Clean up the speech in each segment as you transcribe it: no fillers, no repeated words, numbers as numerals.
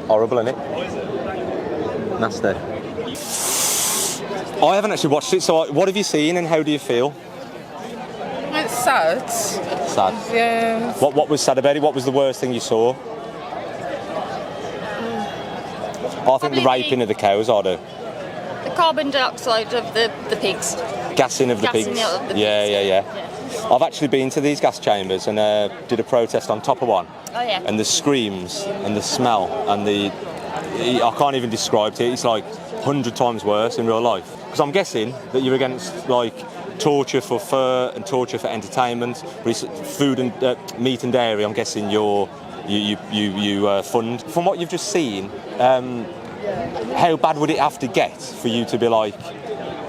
Horrible, isn't it? Nasty. I haven't actually watched it, so what have you seen and how do you feel? It's sad. Sad? Yeah. What was sad about it? What was the worst thing you saw? I think the raping of the cows, I do. The carbon dioxide of the pigs. Gassing of the pigs. Yeah. I've actually been to these gas chambers and did a protest on top of one. Oh yeah. And the screams and the smell and I can't even describe it. It's like 100 times worse in real life. Because I'm guessing that you're against like torture for fur and torture for entertainment, food and meat and dairy. I'm guessing you fund. From what you've just seen, how bad would it have to get for you to be like,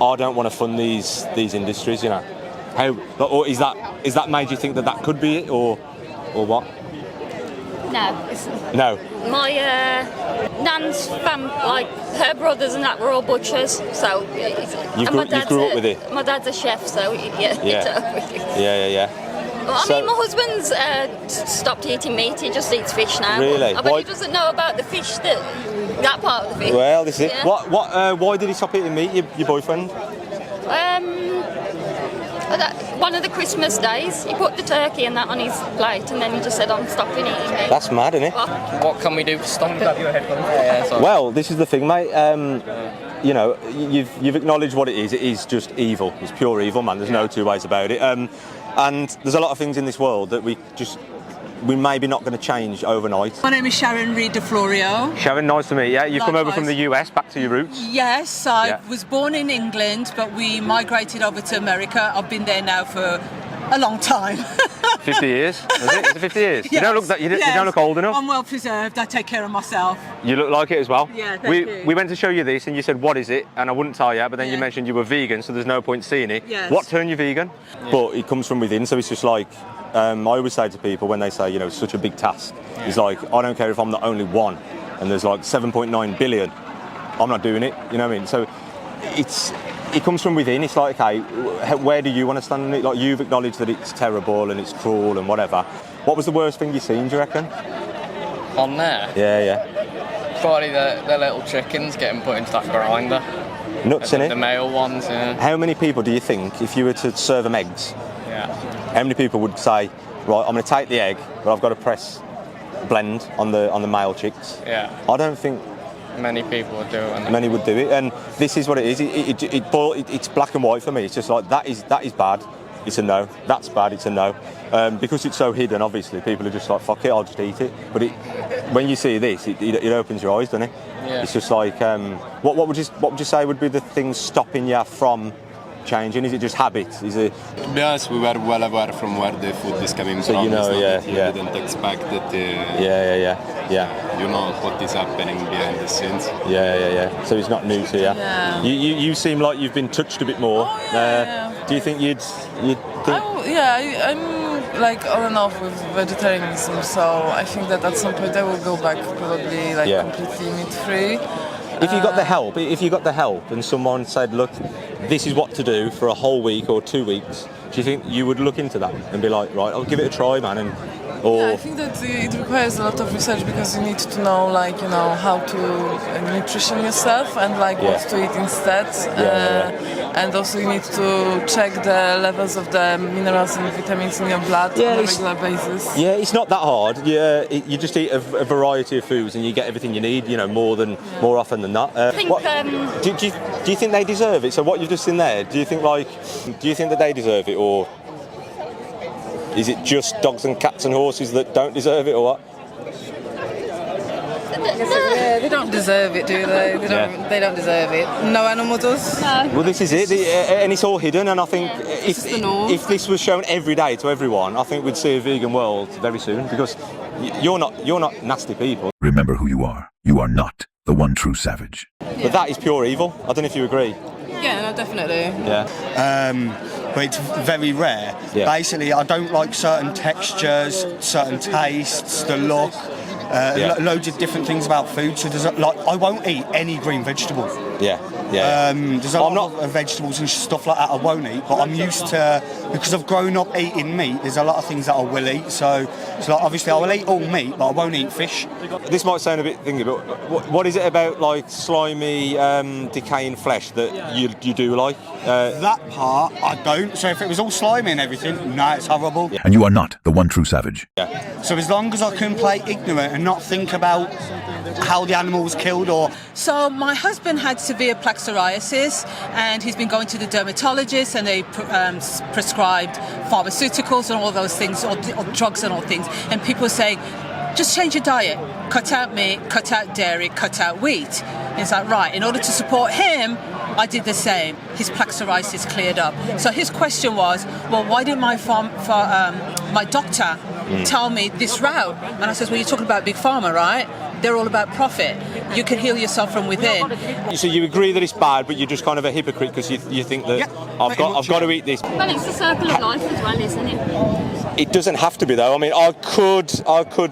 I don't want to fund these industries, you know? Or is that made you think that could be it, or what? No. No. My nan's like her brothers and that were all butchers, so. You grew up with it. My dad's a chef, so yeah. Yeah. Well, I mean, my husband's stopped eating meat. He just eats fish now. Really? I bet he doesn't know about the fish, that part of the fish. Well, this is it. Yeah. Why did he stop eating meat? Your boyfriend? One of the Christmas days, he put the turkey and that on his plate, and then he just said, "I'm stopping eating meat." That's mad, isn't it? What can we do to stop it? Well, this is the thing, mate. You know, you've acknowledged what it is. It is just evil. It's pure evil, man. There's no two ways about it. And there's a lot of things in this world that we maybe not going to change overnight. My name is Sharon Reed Florio. Sharon, nice to meet you. You've come over from the US, back to your roots. Yes, I was born in England, but we migrated over to America. I've been there now for a long time. 50 years? Is it 50 years? Yes. You don't look old enough. I'm well preserved. I take care of myself. You look like it as well. Yeah, thank you. We went to show you this and you said, what is it? And I wouldn't tell you, but then you mentioned you were vegan, so there's no point seeing it. Yes. What turned you vegan? Yeah. But it comes from within, so it's just like, I always say to people when they say, you know, it's such a big task, it's like, I don't care if I'm the only one and there's like 7.9 billion, I'm not doing it, you know what I mean? So it comes from within. It's like, okay, where do you want to stand on it? Like, you've acknowledged that it's terrible and it's cruel and whatever. What was the worst thing you've seen, do you reckon? On there? Yeah. Probably the little chickens getting put into that grinder. Nuts, innit? The male ones, yeah. How many people do you think, if you were to serve them eggs, how many people would say, right, I'm going to take the egg, but I've got to press blend on the male chicks? Yeah. I don't think many people would do it. Many would do it, and this is what it is. It's black and white for me. It's just like that is bad. It's a no. That's bad. It's a no. Because it's so hidden, obviously, people are just like, fuck it, I'll just eat it. But when you see this, it opens your eyes, doesn't it? Yeah. It's just like, what would you say would be the things stopping you from changing? Is it just habits? Is it? To be honest, we were well aware from where the food is coming so from. You know, you didn't expect that. Yeah. You know what is happening behind the scenes. Yeah. So it's not new to you. Yeah. You seem like you've been touched a bit more. Oh, yeah. Do you think you'd think? I'm like on and off with vegetarianism, so I think that at some point I will go back probably completely meat-free. If you got the help and someone said, look, this is what to do for a whole week or 2 weeks, do you think you would look into that and be like, right, I'll give it a try, man? Yeah, I think that it requires a lot of research because you need to know, how to nutrition yourself and what to eat instead. And also you need to check the levels of the minerals and vitamins in your blood on a regular basis. Yeah, it's not that hard. You just eat a variety of foods and you get everything you need, more often than not. I think, do you think they deserve it? So what you've just seen there, do you think that they deserve it, or is it just dogs and cats and horses that don't deserve it, or what? Yeah, they don't deserve it, do they? They don't deserve it. No animal does. No. Well, this is it, and it's all hidden. And I think if this was shown every day to everyone, I think we'd see a vegan world very soon. Because you're not nasty people. Remember who you are. You are not the one true savage. But that is pure evil. I don't know if you agree. Yeah, no, definitely. Yeah. But it's very rare. Yeah. Basically, I don't like certain textures, certain tastes, the look. loads of different things about food. So there's I won't eat any green vegetable. Yeah. There's a lot of vegetables and stuff like that I won't eat, but I'm used to, because I've grown up eating meat, there's a lot of things that I will eat. So like, obviously I will eat all meat, but I won't eat fish. This might sound a bit thingy, but what is it about like slimy, decaying flesh that you do like? That part I don't. So if it was all slimy and everything, no, it's horrible. And you are not the one true savage. So as long as I can play ignorant and not think about how the animal was killed or... So my husband had severe plaque psoriasis, and he's been going to the dermatologist, and they prescribed pharmaceuticals and all those things, or drugs and all things. And people say, just change your diet, cut out meat, cut out dairy, cut out wheat. And it's like, right, in order to support him, I did the same. His plaque psoriasis cleared up. So his question was, well, why didn't my doctor tell me this route? And I said, well, you're talking about Big Pharma, right? They're all about profit. You can heal yourself from within. So you agree that it's bad, but you're just kind of a hypocrite because you think that I've got to eat this. Well, it's the circle of life as well, isn't it? It doesn't have to be though. I mean, I could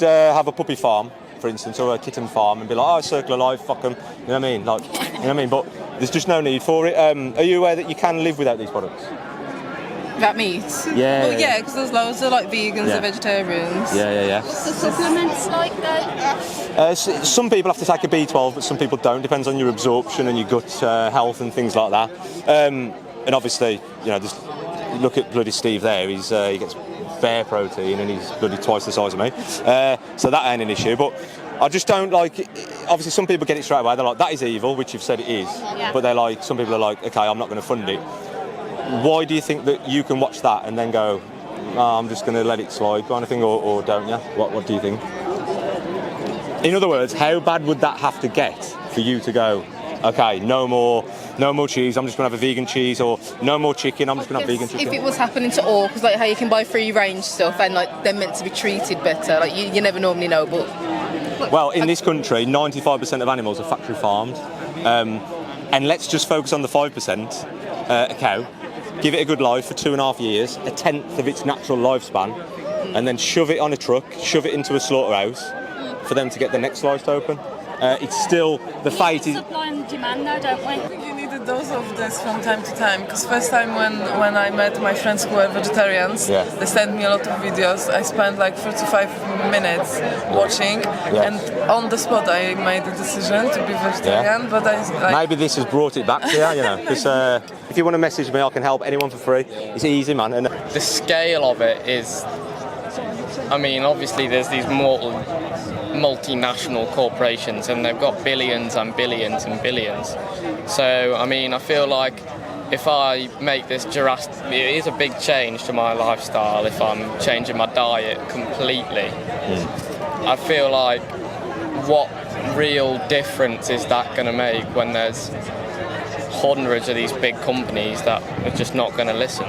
have a puppy farm, for instance, or a kitten farm, and be like, oh, circle of life, fuck them. You know what I mean? Like, you know what I mean? But there's just no need for it. Are you aware that you can live without these products? That meat? Yeah. Well, yeah, because there's loads of like vegans and vegetarians. Yeah. The supplements like that? Some people have to take a B12, but some people don't. Depends on your absorption and your gut health and things like that. And obviously, you know, just look at bloody Steve there. He gets bare protein and he's bloody twice the size of me. So that ain't an issue. But I just don't like. Obviously, some people get it straight away. They're like, that is evil, which you've said it is. Yeah. But they're like, some people are like, okay, I'm not going to fund it. Why do you think that you can watch that and then go, oh, I'm just going to let it slide kind of thing, or don't you? What do you think? In other words, how bad would that have to get for you to go, okay, no more cheese, I'm just going to have a vegan cheese, or no more chicken, I'm just going to have vegan chicken? If it was happening to all, because like how you can buy free range stuff and like they're meant to be treated better, like you never normally know, but... Well, in this country, 95% of animals are factory farmed, and let's just focus on the 5%, a cow. Give it a good life for 2.5 years, a tenth of its natural lifespan, and then shove it on a truck, shove it into a slaughterhouse for them to get the next slice open. It's still the fate is. Supply and demand, though, don't we? I think you need a dose of this from time to time, because first time when I met my friends who were vegetarians, they sent me a lot of videos. I spent like 45 minutes watching, and on the spot I made the decision to be vegetarian. But maybe this has brought it back to you, you know. Because if you want to message me, I can help anyone for free. It's easy, man. And the scale of it is, I mean, obviously there's these multinational corporations and they've got billions and billions and billions. So, I mean, I feel like if I make this drastic, it is a big change to my lifestyle if I'm changing my diet completely. I feel like what real difference is that going to make when there's hundreds of these big companies that are just not going to listen?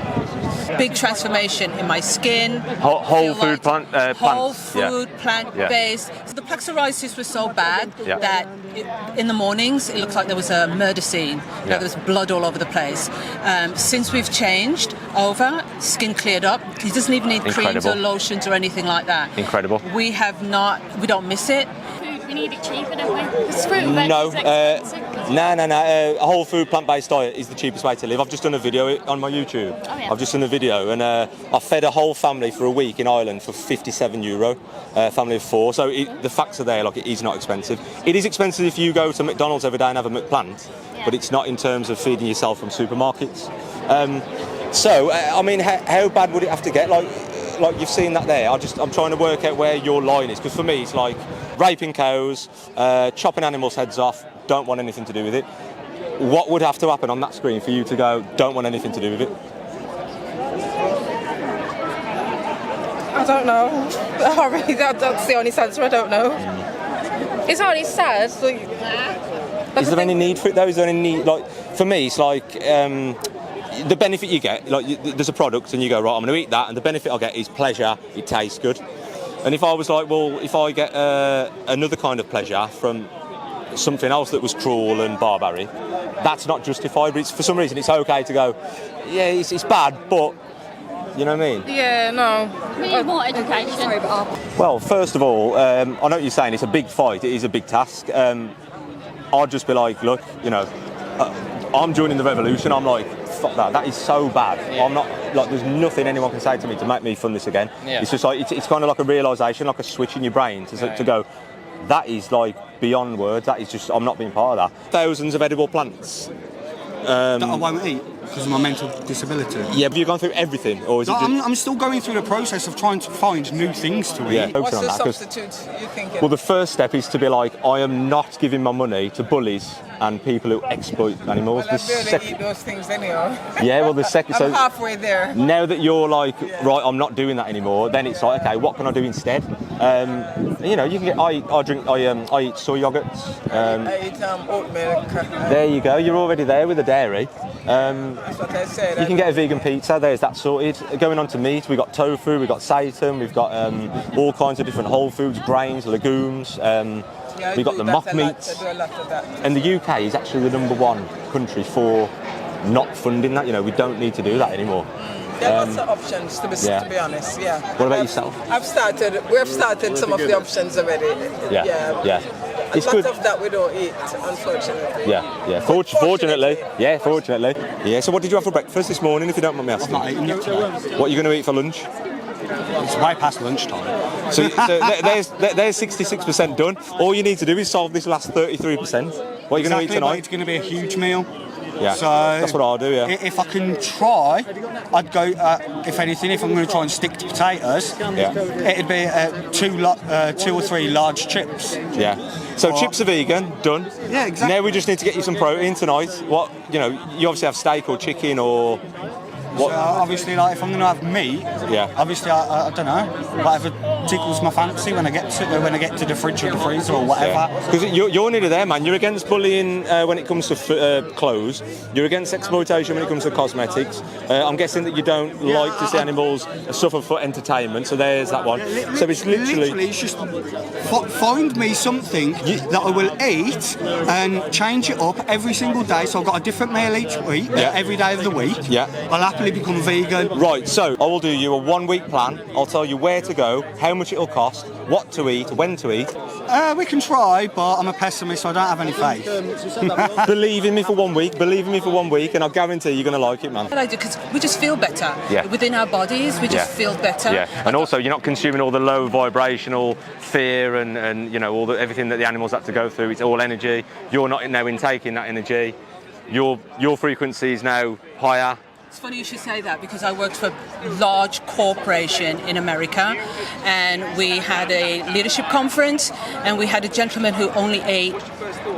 Big transformation in my skin. Whole food plant. Whole food, plant-based. So the plaque psoriasis was so bad that in the mornings it looked like there was a murder scene. There was blood all over the place. Since we've changed over, skin cleared up. He doesn't even need creams or lotions or anything like that. Incredible. We don't miss it. We need it cheaper, don't we? Because fruit and veg is expensive. No. A whole food plant-based diet is the cheapest way to live. I've just done a video on my YouTube. Oh, yeah. I've just done a video, and I fed a whole family for a week in Ireland for €57, family of 4. So the facts are there, like it is not expensive. It is expensive if you go to McDonald's every day and have a McPlant, but it's not in terms of feeding yourself from supermarkets. I mean, how bad would it have to get? Like you've seen that there. I'm trying to work out where your line is, because for me it's like raping cows, chopping animals' heads off, don't want anything to do with it. What would have to happen on that screen for you to go, don't want anything to do with it? I don't know. That's the honest answer. I don't know. It's only sad. Is there any need for it though? Is there any need? Like for me, it's like the benefit you get. Like there's a product and you go, right, I'm going to eat that, and the benefit I get is pleasure. It tastes good. And if I was like, well, if I get another kind of pleasure from something else that was cruel and barbaric, that's not justified. But for some reason, it's okay to go, yeah, it's bad, but You know what I mean? Yeah, no. We need more education. Well, first of all, I know what you're saying. It's a big fight. It is a big task. I'd just be like, look, you know, I'm joining the revolution. I'm like, fuck that. That is so bad. Yeah. I'm not like. There's nothing anyone can say to me to make me fund this again. Yeah. It's just like it's kind of like a realization, like a switch in your brain to go. That is like beyond words. That is just. I'm not being part of that. Thousands of edible plants. That I won't eat because of my mental disability. Yeah, but you've gone through everything, or is it just... I'm still going through the process of trying to find new things to eat. Yeah. What's Focus on the that, 'cause- substitute you thinking? Well, the first step is to be like, I am not giving my money to bullies and people who exploit animals. Well, I The barely eat those things anyhow. Yeah, well, the second... I'm halfway there. Now that you're like, right, I'm not doing that anymore, then it's like, okay, what can I do instead? You know, you can get... I eat soy yogurts. I eat oat milk. There you go, you're already there with the dairy. That's what I said. You can get a vegan pizza, there's that sorted. Going on to meat, we've got tofu, we've got seitan, we've got all kinds of different whole foods, grains, legumes. We've got the mock meats. I do a lot of that. And the UK is actually the #1 country for not funding that. You know, we don't need to do that anymore. There are lots of options, to be honest, yeah. What about yourself? We've started some of the options already. Yeah. It's a lot good. of that we don't eat, unfortunately. Yeah. Fortunately. Yeah, fortunately. Yeah, so what did you have for breakfast this morning, if you don't mind me asking? I've not eaten yet today. What are you going to eat for lunch? It's way past lunchtime. So there's 66% done. All you need to do is solve this last 33%. What are you going to eat But tonight? it's going to be a huge meal. Yeah, So that's what I'll do, yeah. If I can try, I'd go. If anything, if I'm going to try and stick to potatoes, it'd be 2 or 3 large chips. Yeah. So chips are vegan, done. Yeah, exactly. Now we just need to get you some protein tonight. What, you know, you obviously have steak or chicken or what? So obviously, like if I'm going to have meat, obviously I don't know, whatever tickles my fancy when I get to the fridge or the freezer or whatever. Because you're nearly there, man. You're against bullying when it comes to clothes. You're against exploitation when it comes to cosmetics. I'm guessing that you don't like to see animals suffer for entertainment. So there's that one. So it's literally it's just find me something that I will eat and change it up every single day. So I've got a different meal each week, every day of the week. Yeah. I'll happily become vegan. Right, so I will do you a 1-week plan. I'll tell you where to go, how much it'll cost, what to eat, when to eat. We can try, but I'm a pessimist, so I don't have any faith. Believe in me for 1 week, and I guarantee you're going to like it, man. What I do, because we just feel better. Yeah. Within our bodies, we just feel better. Yeah, and also you're not consuming all the low vibrational fear and you know all everything that the animals have to go through. It's all energy. You're not now intaking that energy. Your frequency is now higher. It's funny you should say that because I worked for a large corporation in America and we had a leadership conference and we had a gentleman who only ate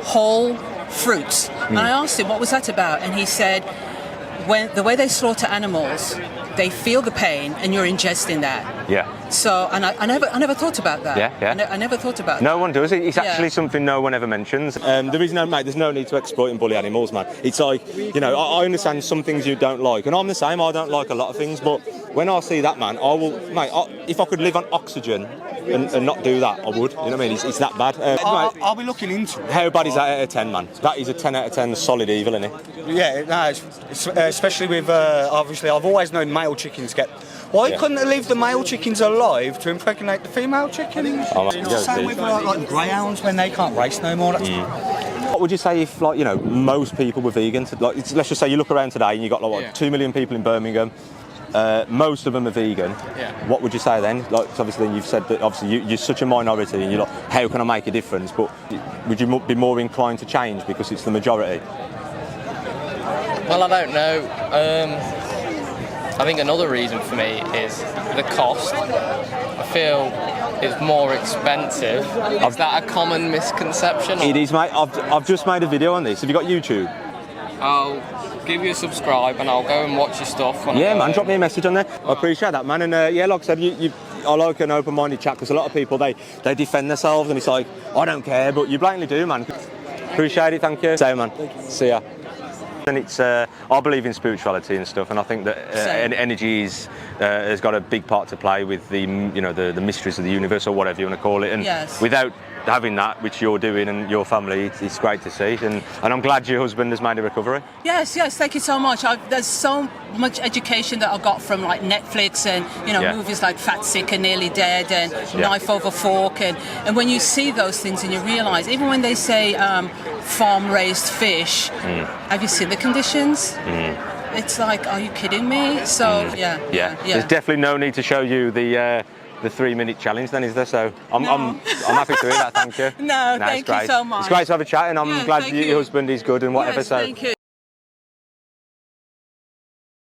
whole fruits. And I asked him what was that about, and he said when the way they slaughter animals, they feel the pain and you're ingesting that. Yeah. So, and I never thought about that. Yeah. I never thought about that. No one does. It's actually something no one ever mentions. There is no, mate, there's no need to exploit and bully animals, man. It's like, you know, I understand some things you don't like, and I'm the same. I don't like a lot of things, but when I see that, man, I will, mate, if I could live on oxygen and not do that, I would. You know what I mean? It's that bad. I'll be looking into it. How bad is that out of 10, man? That is a 10 out of 10 solid evil, isn't it? Yeah, no, especially with, obviously, I've always known male chickens get... Why couldn't they leave the male chickens alive to impregnate the female chickens? Same with like greyhounds when they can't race no more. What would you say if, like, you know, most people were vegan? Like, let's just say you look around today and you got like 2 million people in Birmingham. Most of them are vegan. Yeah. What would you say then? Like, obviously you've said that obviously you're such a minority and you're like, how can I make a difference? But would you be more inclined to change because it's the majority? Well, I don't know. I think another reason for me is the cost. I feel it's more expensive. Is that a common misconception? It is, mate. I've just made a video on this. Have you got YouTube? I'll give you a subscribe and I'll go and watch your stuff. Yeah, man, drop me a message on there. I appreciate that, man. And yeah, like I said, I like an open-minded chat because a lot of people, they defend themselves and it's like, I don't care, but you blatantly do, man. Appreciate it, thank you. Same, man. See ya. And it's, I believe in spirituality and stuff, and I think that energy has got a big part to play with the, you know, the mysteries of the universe or whatever you want to call it. And without having that, which you're doing, and your family, it's great to see. And I'm glad your husband has made a recovery. Yes, thank you so much. There's so much education that I got from like Netflix and movies like Fat, Sick and Nearly Dead and Knife Over Fork, and when you see those things and you realise, even when they say farm-raised fish, have you seen the conditions? It's like, are you kidding me? So yeah. There's definitely no need to show you the 3-minute challenge then, is there? So I'm happy to hear that, thank you. Thank you so much. It's great to have a chat, and I'm glad your husband is good and whatever. Yes, thank you.